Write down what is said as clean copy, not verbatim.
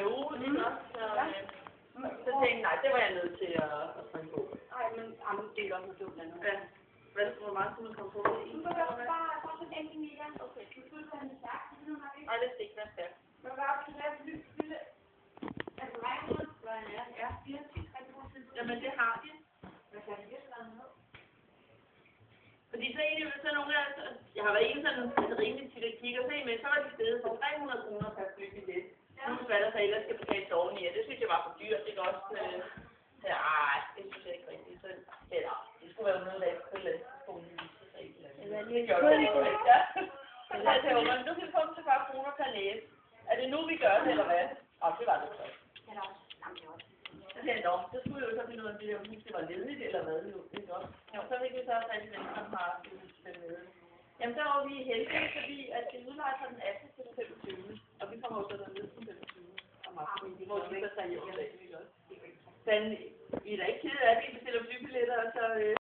i ugen, ikke også? Så tænkte jeg, nej, det var jeg nødt til at springe på. Nej, men det er også noget dumt andet. Ja. Hvor meget skulle man komme på det i? Du kan bare sådan en enkelt meter. Okay. Du skulle tage en stærk. Nej, det skal ikke være stærkt. Men hvad er det, der er fylde? Altså, hvad er det? Ja, 24. Jamen, det har de. Hvad kan det være noget? Fordi så egentlig, så nogle af, jeg har været inde sådan rimelig tit at kigge og se, men så var de stedet for 300 kroner per flybillet. Plus hvad der så ellers skal betales oveni, og det synes jeg var for dyrt. Det kan også, det synes jeg ikke rigtigt. Så, eller, det skulle være noget, der ikke kunne lade skolen vise sig ikke. Det gjorde det ikke. Ja. Så jeg tænkte, men nu kan vi komme til 40 kroner per læse. Er det nu, vi gør det, eller hvad? Det var det så. Ja, det er også. Jamen, det er også. Så tænkte jeg, så skulle jeg jo så finde ud af, om det der hus, det var ledigt, eller hvad det jo, ikke også? Jo, så fik vi så fat i den, som har spillet med. Jamen, så var vi heldige, fordi at det udlejer fra den 18. til den 25. Og vi kommer jo så dernede til den 25. om aftenen, hvor vi så tager hjem i dag, ikke også? Men vi er da ikke kede af, at vi bestiller flybilletter, så